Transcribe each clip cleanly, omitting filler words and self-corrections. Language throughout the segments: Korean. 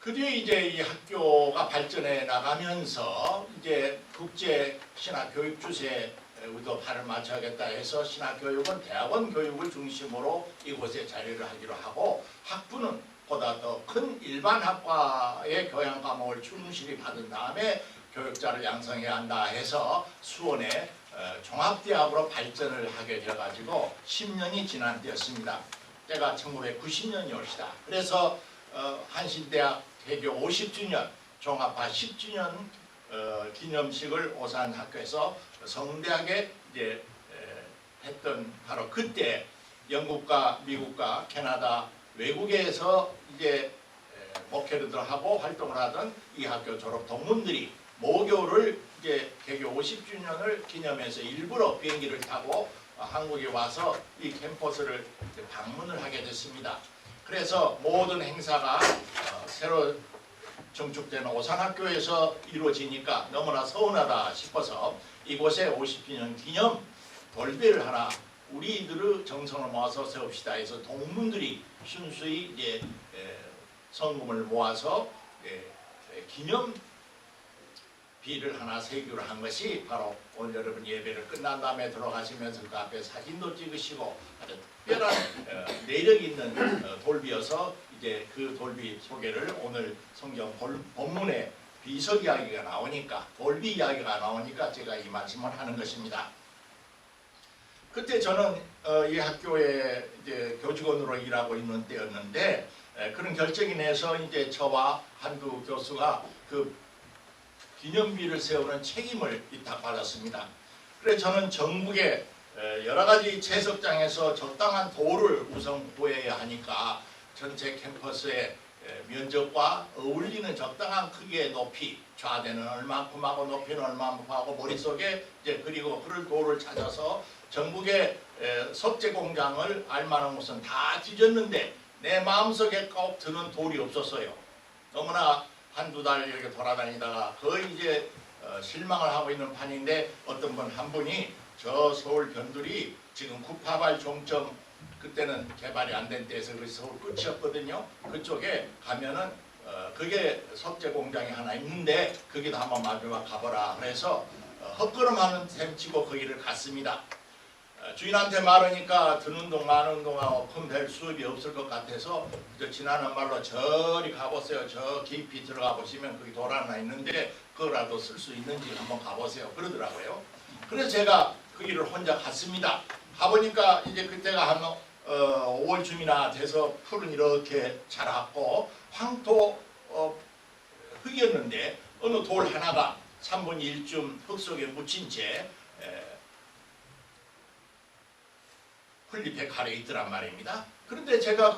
그 뒤에 이제 이 학교가 발전해 나가면서 이제 국제 신학 교육 추세에도 발을 맞춰야겠다 해서 신학 교육은 대학원 교육을 중심으로 이곳에 자리를 하기로 하고 학부는 보다 더 큰 일반 학과의 교양 과목을 충실히 받은 다음에 교육자를 양성해야 한다 해서 수원에 종합대학으로 발전을 하게 되어가지고 10년이 지난 때였습니다. 때가 1990년이었다. 그래서 한신대학 개교 50주년, 종합화 10주년 기념식을 오산학교에서 성대하게 이제 했던 바로 그때 영국과 미국과 캐나다 외국에서 이제 목회를 하고 활동을 하던 이 학교 졸업 동문들이 모교를 이제 개교 50주년을 기념해서 일부러 비행기를 타고 한국에 와서 이 캠퍼스를 방문을 하게 됐습니다. 그래서 모든 행사가 새로 증축되는 오산학교에서 이루어지니까 너무나 서운하다 싶어서 이곳에 50주년 기념 돌배를 하나 우리들의 정성을 모아서 세웁시다 해서 동문들이 순수히 이제 성금을 모아서 기념 비를 하나 세기로 한 것이 바로 오늘 여러분 예배를 끝난 다음에 들어가시면서 그 앞에 사진도 찍으시고 아주 특별한 내력 있는 돌비여서 이제 그 돌비 소개를 오늘 성경 본문에 비석 이야기가 나오니까 돌비 이야기가 나오니까 제가 이 말씀을 하는 것입니다. 그때 저는 이 학교에 이제 교직원으로 일하고 있는 때였는데 그런 결정이 내서 이제 저와 한두 교수가 그 기념비를 세우는 책임을 위탁받았습니다. 그래서 저는 전국에 여러 가지 채석장에서 적당한 돌을 우선 구해야 하니까 전체 캠퍼스의 면적과 어울리는 적당한 크기의 높이, 좌대는 얼마큼 하고 높이는 얼마큼 하고 머릿속에 이제 그리고 그럴 돌을 찾아서 전국의 석재 공장을 알만한 곳은 다 뒤졌는데 내 마음속에 꼭 드는 돌이 없었어요. 너무나 한두 달 이렇게 돌아다니다가 거의 이제 실망을 하고 있는 판인데 어떤 분 한 분이 저 서울 변두리 지금 구파발 종점 그때는 개발이 안 된 데에서 그 서울 끝이었거든요. 그쪽에 가면은 그게 석재 공장이 하나 있는데 거기도 한번 마지막 가보라. 그래서 헛걸음하는 셈 치고 거기를 갔습니다. 주인한테 말하니까 드는 동 마는 동하고 큰 별 수업이 없을 것 같아서 지나는 말로 저리 가보세요. 저 깊이 들어가 보시면 거기 돌 하나 있는데 그거라도 쓸 수 있는지 한번 가보세요. 그러더라고요. 그래서 제가 거기를 혼자 갔습니다. 가보니까 이제 그때가 한 5월쯤이나 돼서 풀은 이렇게 자랐고 황토 흙이었는데 어느 돌 하나가 3분의 1쯤 흙 속에 묻힌 채 풀잎에 가려 있더란 말입니다. 그런데 제가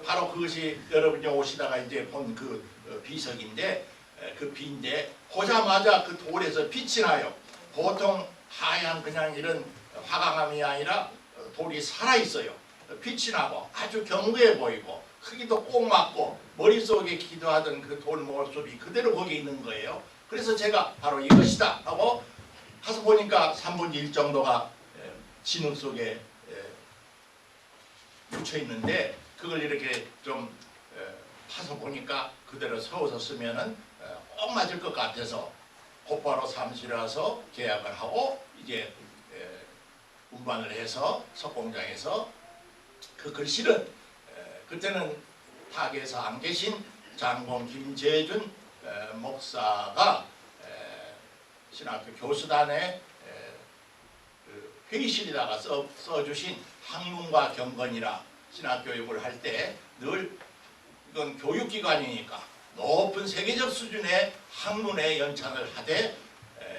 바로 그것이 여러분이 오시다가 이제 본 그 비석인데 그 비인데 보자마자 그 돌에서 빛이 나요. 보통 하얀 그냥 이런 화강암이 아니라 돌이 살아있어요. 빛이 나고 아주 견고해 보이고 크기도 꼭 맞고 머릿속에 기도하던 그 돌 모습이 그대로 거기 있는 거예요. 그래서 제가 바로 이것이다 하고 가서 보니까 3분의 1 정도가 진흙 속에 묻혀 있는데 그걸 이렇게 좀 파서 보니까 그대로 세워서 쓰면은 꼭 맞을 것 같아서 곧바로 사무실에 와서 계약을 하고 이제 운반을 해서 석공장에서 그 글씨는 그때는 타계에서 안 계신 장공 김재준 목사가 신학교 교수단에 회의실에다가 써주신 학문과 경건이라 신학교육을 할 때 늘 이건 교육기관이니까 높은 세계적 수준의 학문의 연찬을 하되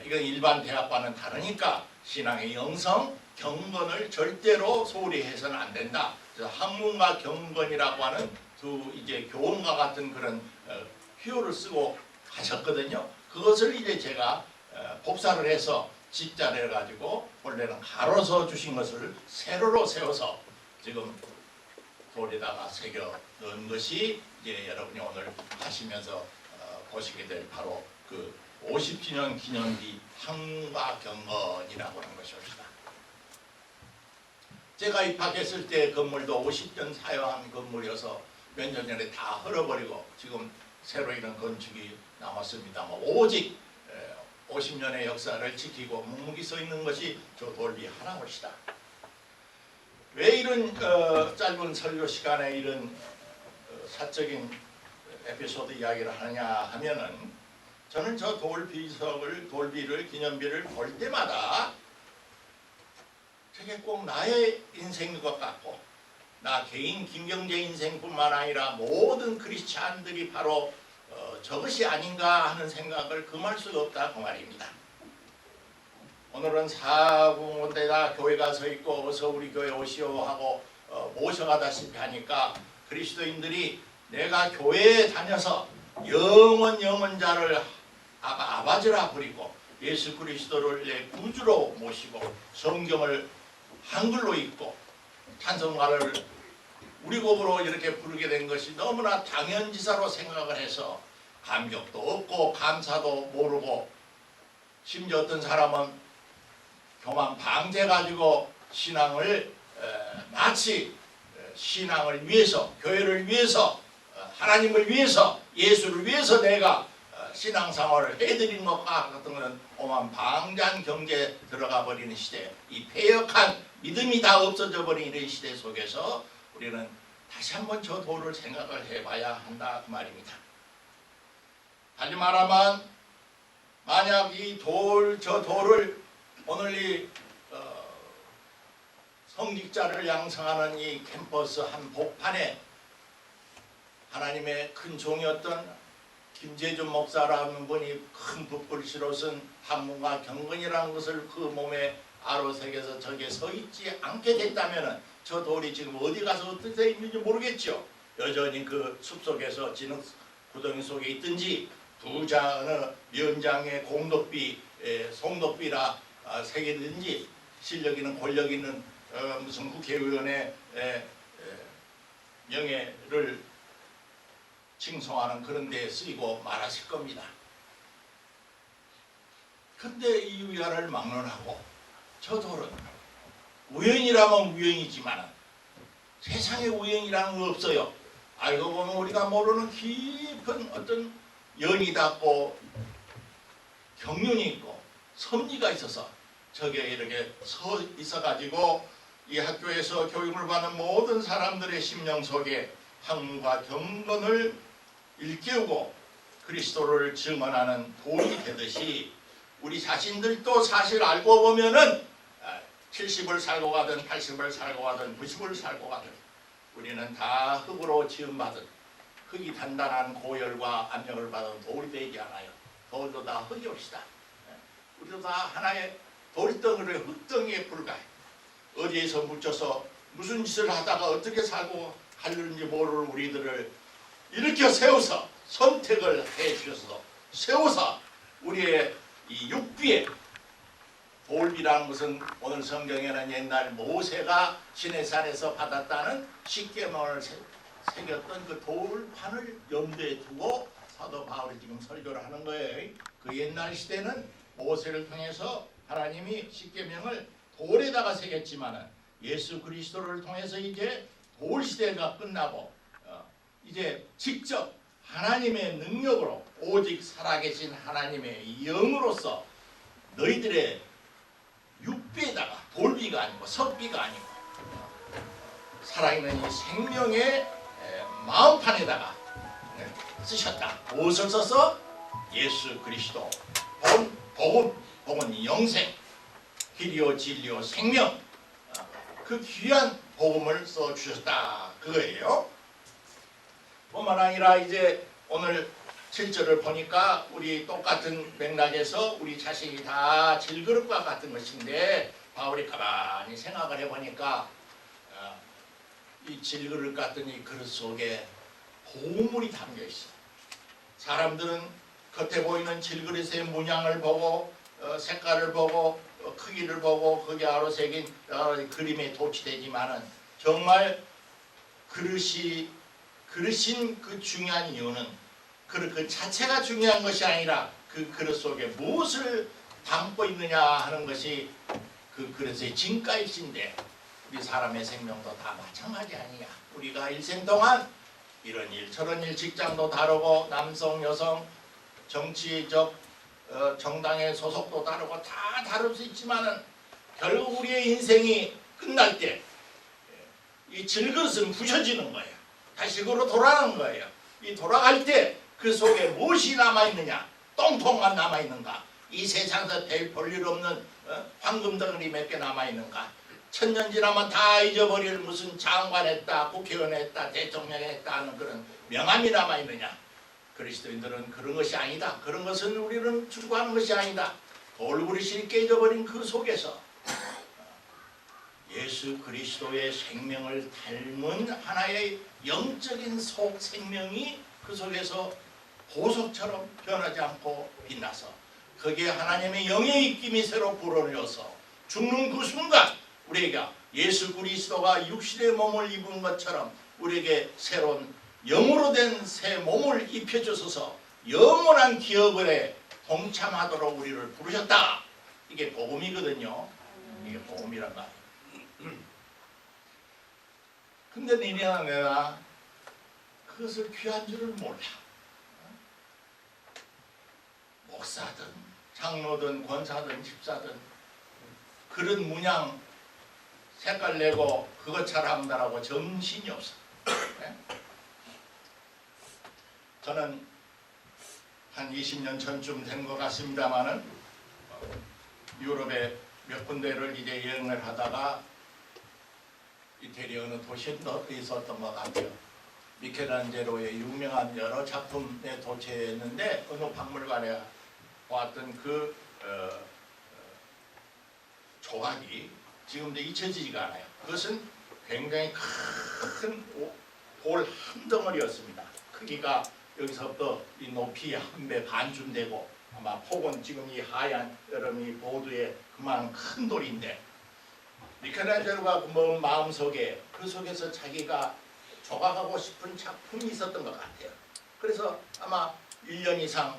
이건 일반 대학과는 다르니까 신앙의 영성, 경건을 절대로 소홀히 해서는 안 된다. 그래서 학문과 경건이라고 하는 두 이제 교훈과 같은 그런 휴호를 쓰고 하셨거든요. 그것을 이제 제가 복사를 해서 집자를 가지고 원래는 가로서 주신 것을 세로로 세워서 지금 돌에다가 새겨 넣은 것이 이제 여러분이 오늘 하시면서 보시게 될 바로 그 50주년 기념비 학문과 경건이라고 하는 것입니다. 제가 입학했을 때 건물도 50년 사용한 건물이어서 몇 년 전에 다 헐어버리고 지금 새로 이런 건축이 남았습니다. 오직 50년의 역사를 지키고 묵묵히 서 있는 것이 저 돌비 하나것이다. 왜 이런 짧은 설교 시간에 이런 사적인 에피소드 이야기를 하냐 하면은, 저는 저 돌비를 기념비를 볼 때마다 저게 꼭 나의 인생인 것 같고, 나 개인 김경재 인생뿐만 아니라 모든 크리스찬들이 바로 저것이 아닌가 하는 생각을 금할 수가 없다 그 말입니다. 오늘은 사군데다 교회가 서 있고 어서 우리 교회 오시오 하고 모셔가다시피 하니까 그리스도인들이 내가 교회에 다녀서 영원자를 아버지라 부리고 예수 그리스도를 내 구주로 모시고 성경을 한글로 읽고 찬송가를 우리 곡으로 이렇게 부르게 된 것이 너무나 당연지사로 생각을 해서 감격도 없고 감사도 모르고, 심지어 어떤 사람은 교만 방제 가지고 신앙을 마치 신앙을 위해서, 교회를 위해서, 하나님을 위해서, 예수를 위해서 내가 신앙생활을 해드린 것 같은 것은 오만 방자한 경제에 들어가 버리는 시대, 이 패역한 믿음이 다 없어져 버리는 이런 시대 속에서 우리는 다시 한번 저 돌을 생각을 해봐야 한다 그 말입니다. 다시 말하면 만약 저 돌을 오늘 이 성직자를 양성하는 이 캠퍼스 한 복판에 하나님의 큰 종이었던 김재준 목사라는 분이 큰 붓글씨로 쓴 한문과 경건이라는 것을 그 몸에 아로새겨서 저기에 서 있지 않게 됐다면 저 돌이 지금 어디 가서 어떻게 있는지 모르겠죠. 여전히 그 숲속에서 진흙 구덩이 속에 있든지 부자 어느 면장의 공덕비 송덕비라 새기든지 실력 있는 권력 있는 무슨 국회의원의 명예를 칭송하는 그런 데에 쓰이고 말았을 겁니다. 근데 이 위화를 막론하고 저 돌은 우연이라면 우연이지만 세상에 우연이라는 거 없어요. 알고 보면 우리가 모르는 깊은 어떤 연이 닿고 경륜이 있고 섭리가 있어서 저게 이렇게 서 있어가지고 이 학교에서 교육을 받는 모든 사람들의 심령 속에 학문과 경건을 일깨우고 그리스도를 증언하는 돌이 되듯이 우리 자신들도 사실 알고 보면은 70을 살고 가든 80을 살고 가든 90을 살고 가든 우리는 다 흙으로 지음받은 흙이 단단한 고열과 압력을 받은 돌이 되지 않아요. 돌도 다 흙이옵시다. 우리도 다 하나의 돌덩이의 흙덩이에 불과해. 어디에서 묻혀서 무슨 짓을 하다가 어떻게 살고 가려는지 모를 우리들을 일으켜 세워서 선택을 해 주셔서 세워서 우리의 이 육비에 돌비라는 것은 오늘 성경에는 옛날 모세가 시내산에서 받았다는 십계명을 새겼던 그 돌판을 염두에 두고 사도 바울이 지금 설교를 하는 거예요. 그 옛날 시대는 모세를 통해서 하나님이 십계명을 돌에다가 새겼지만은 예수 그리스도를 통해서 이제 돌 시대가 끝나고 이제 직접 하나님의 능력으로 오직 살아계신 하나님의 영으로서 너희들의 육비에다가 돌비가 아니고 석비가 아니고 살아있는 이 생명의 마음판에다가 쓰셨다. 무엇을 써서? 예수 그리스도 복음 영생, 길이요 진리요 생명, 그 귀한 복음을 써주셨다 그거예요. 뿐만 아니라 이제 오늘 7절을 보니까 우리 똑같은 맥락에서 우리 자신이 다 질그릇과 같은 것인데 바울이 가만히 생각을 해보니까 이 질그릇 같은 이 그릇 속에 보물이 담겨 있어. 사람들은 겉에 보이는 질그릇의 문양을 보고 색깔을 보고 크기를 보고 거기 아로 새긴 그림에 도취되지만은 정말 그릇인 그 중요한 이유는 그 자체가 중요한 것이 아니라 그 그릇 속에 무엇을 담고 있느냐 하는 것이 그 그릇의 진가이신데 우리 사람의 생명도 다 마찬가지 아니냐. 우리가 일생 동안 이런 일 저런 일 직장도 다르고 남성 여성 정치적 정당의 소속도 다르고 다 다를 수 있지만은 결국 우리의 인생이 끝날 때 이 질것은 부셔지는 거예요. 다시으로 돌아가는 거예요. 이 돌아갈 때 그 속에 무엇이 남아있느냐? 똥통만 남아있는가? 이 세상에서 별 볼일 없는 황금 덩어리 몇 개 남아있는가? 천년 지나면 다 잊어버릴 무슨 장관 했다, 국회의원 했다, 대통령 했다 하는 그런 명함이 남아있느냐? 그리스도인들은 그런 것이 아니다. 그런 것은 우리는 추구하는 것이 아니다. 돌부리실이 깨져버린 그 속에서 예수 그리스도의 생명을 닮은 하나의 영적인 속 생명이 그 속에서 보석처럼 변하지 않고 빛나서 거기에 하나님의 영의 입김이 새로 불어넣어서 죽는 그 순간 우리에게 예수 그리스도가 육신의 몸을 입은 것처럼 우리에게 새로운 영으로 된 새 몸을 입혀주셔서 영원한 기업에 동참하도록 우리를 부르셨다. 이게 복음이거든요. 이게 복음이란 말이에요. 근데 니네나 내가 그것을 귀한 줄을 몰라. 목사든 장로든 권사든 집사든 그런 문양 색깔 내고 그것 잘한다라고 정신이 없어. 저는 한 20년 전쯤 된 것 같습니다마는 유럽에 몇 군데를 이제 여행을 하다가 이태리 어느 도시에 있었던 것 같아요. 미켈란젤로의 유명한 여러 작품에 도취했는데 어느 박물관에 보았던 그 조각이 지금도 잊혀지지가 않아요. 그것은 굉장히 큰 돌 한 덩어리였습니다. 크기가 여기서부터 이 높이 한 배 반쯤 되고 아마 폭은 지금 이 하얀 여러분이 보드에 그만한 큰 돌인데 미켈란젤로가 그 마음속에 그 속에서 자기가 조각하고 싶은 작품이 있었던 것 같아요. 그래서 아마 1년 이상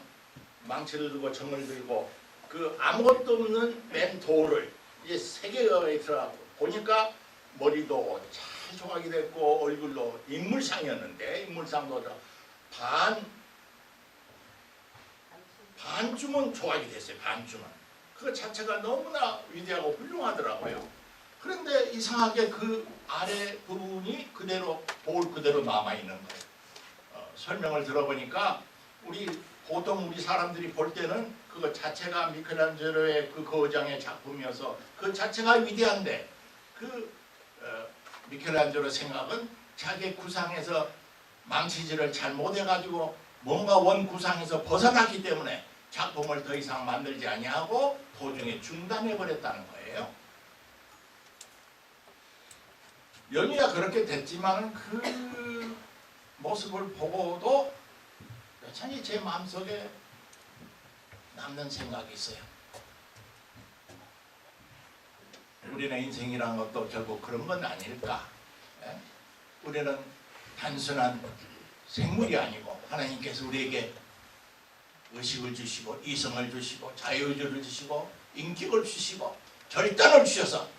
망치를 들고 정을 들고 그 아무것도 없는 맨 돌을 이제 3개가 있어갖고 보니까 머리도 잘 조각이 됐고 얼굴도 인물상이었는데 인물상도 반쯤은 조각이 됐어요. 반쯤은. 그 자체가 너무나 위대하고 훌륭하더라고요. 그런데 이상하게 그 아래 부분이 그대로 돌 그대로 남아있는 거예요. 설명을 들어보니까 보통 우리 사람들이 볼 때는 그거 자체가 미켈란젤로의 그 거장의 작품이어서 그 자체가 위대한데 미켈란젤로 생각은 자기 구상에서 망치질을 잘 못해가지고 뭔가 원 구상에서 벗어났기 때문에 작품을 더 이상 만들지 아니하고 도중에 중단해버렸다는 거예요. 연희가 그렇게 됐지만 그 모습을 보고도 여전히 제 마음속에 남는 생각이 있어요. 우리의 인생이란 것도 결국 그런 건 아닐까? 우리는 단순한 생물이 아니고 하나님께서 우리에게 의식을 주시고 이성을 주시고 자유의지를 주시고 인격을 주시고 결단을 주셔서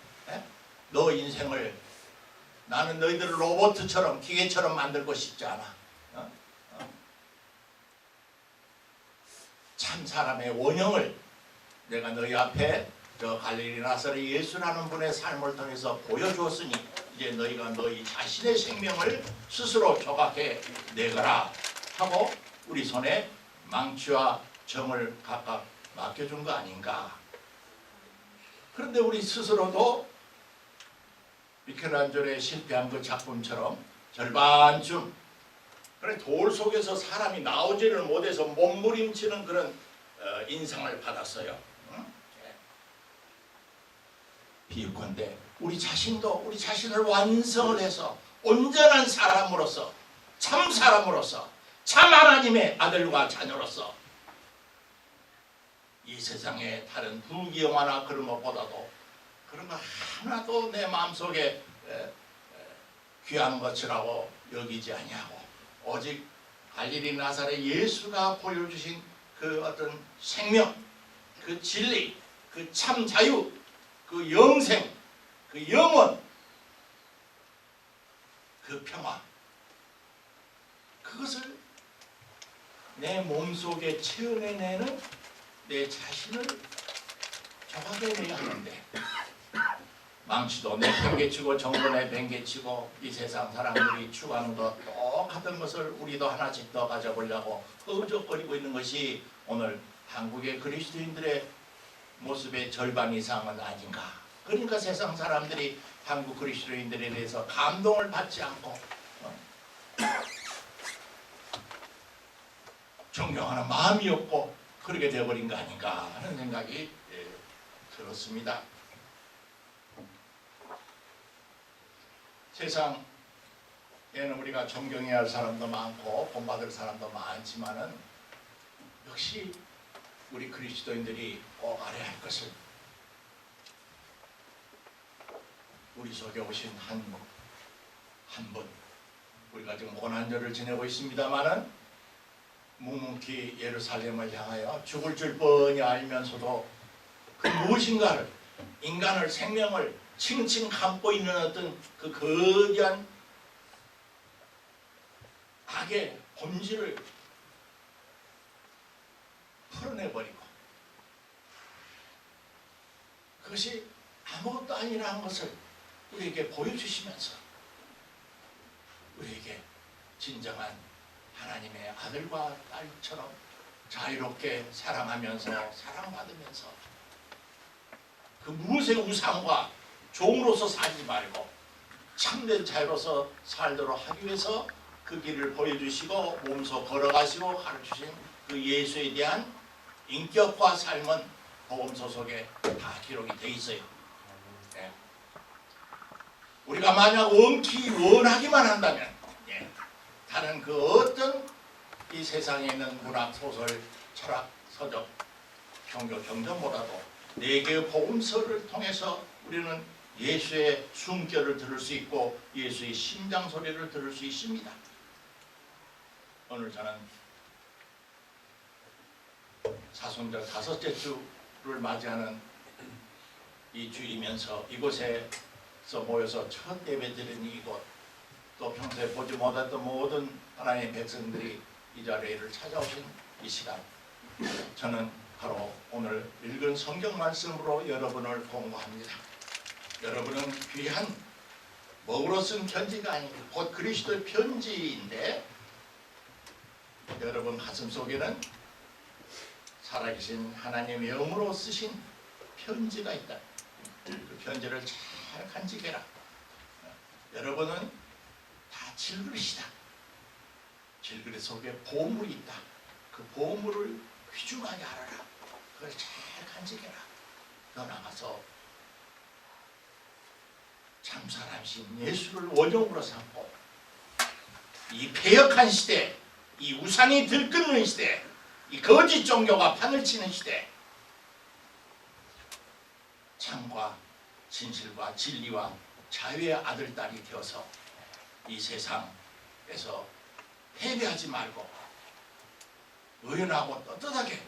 너 인생을 나는 너희들을 로봇처럼 기계처럼 만들고 싶지 않아. 참 사람의 원형을 내가 너희 앞에 저 갈릴리 나사렛 예수라는 분의 삶을 통해서 보여주었으니 이제 너희가 너희 자신의 생명을 스스로 조각해 내거라 하고 우리 손에 망치와 정을 각각 맡겨준 거 아닌가. 그런데 우리 스스로도 미켈란젤로의 실패한 그 작품처럼 절반쯤 그래 돌 속에서 사람이 나오지를 못해서 몸부림치는 그런 인상을 받았어요. 비유컨대 우리 자신도 우리 자신을 완성을 해서 온전한 사람으로서 참 사람으로서 참 하나님의 아들과 자녀로서 이 세상의 다른 부귀영화나 그런 것보다도 그런 거 하나도 내 마음속에 귀한 것이라고 여기지 아니하고 오직 갈릴리 나사렛 예수가 보여주신 그 어떤 생명, 그 진리, 그 참 자유, 그 영생, 그 영원, 그 평화 그것을 내 몸속에 체험해내는 내 자신을 조각해내야 하는데 망치도 내팽개치고 정도 내팽개치고 이 세상 사람들이 추구하는 것 똑같은 것을 우리도 하나씩 더 가져보려고 허우적거리고 있는 것이 오늘 한국의 그리스도인들의 모습의 절반 이상은 아닌가. 그러니까 세상 사람들이 한국 그리스도인들에 대해서 감동을 받지 않고 존경하는 마음이 없고 그렇게 되어버린 거 아닌가 하는 생각이 들었습니다. 세상에는 우리가 존경해야 할 사람도 많고 본받을 사람도 많지만은 역시 우리 그리스도인들이 꼭 알아야 할 것은 우리 속에 오신 한 분, 우리가 지금 고난절을 지내고 있습니다마는 묵묵히 예루살렘을 향하여 죽을 줄 뻔히 알면서도 그 무엇인가를, 인간을, 생명을 칭칭 감고 있는 어떤 그 거대한 악의 본질을 풀어내버리고 그것이 아무것도 아니라는 것을 우리에게 보여주시면서 우리에게 진정한 하나님의 아들과 딸처럼 자유롭게 사랑하면서 사랑받으면서 그 무엇의 우상과 종으로서 살지 말고 참된 자유로서 살도록 하기 위해서 그 길을 보여주시고 몸소 걸어가시고 가르치신 그 예수에 대한 인격과 삶은 복음서 속에 다 기록이 돼 있어요. 네. 우리가 만약 원하기만 한다면 다른 그 어떤 이 세상에 있는 문학, 소설, 철학, 서적, 종교, 경전보다도 네 개의 복음서를 통해서 우리는 예수의 숨결을 들을 수 있고 예수의 심장 소리를 들을 수 있습니다. 오늘 저는 사순절 다섯째 주를 맞이하는 이 주이면서 이곳에서 모여서 첫 예배드리는 이곳, 또 평소에 보지 못했던 모든 하나님의 백성들이 이 자리를 찾아오신 이 시간, 저는 바로 오늘 읽은 성경 말씀으로 여러분을 공부합니다. 여러분은 귀한 먹으러 쓴 편지가 아니고 곧 그리스도의 편지인데 여러분 가슴 속에는 살아계신 하나님의 영으로 쓰신 편지가 있다. 그 편지를 잘 간직해라. 여러분은 다 질그릇이다. 질그릇 속에 보물이 있다. 그 보물을 귀중하게 알아라. 그걸 잘 간직해라. 너 나가서 참사람이신 예수를 원형으로 삼고 이 패역한 시대, 이 우상이 들끓는 시대, 이 거짓 종교가 판을 치는 시대, 참과 진실과 진리와 자유의 아들, 딸이 되어서 이 세상에서 패배하지 말고 의연하고 떳떳하게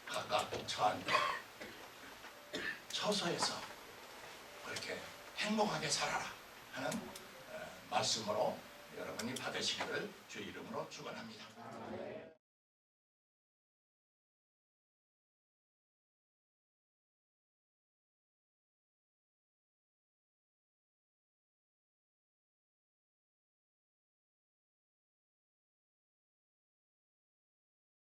각각 처한 처소에서 그렇게 행복하게 살아라 하는 말씀으로 여러분이 받으시기를 주 이름으로 축원합니다.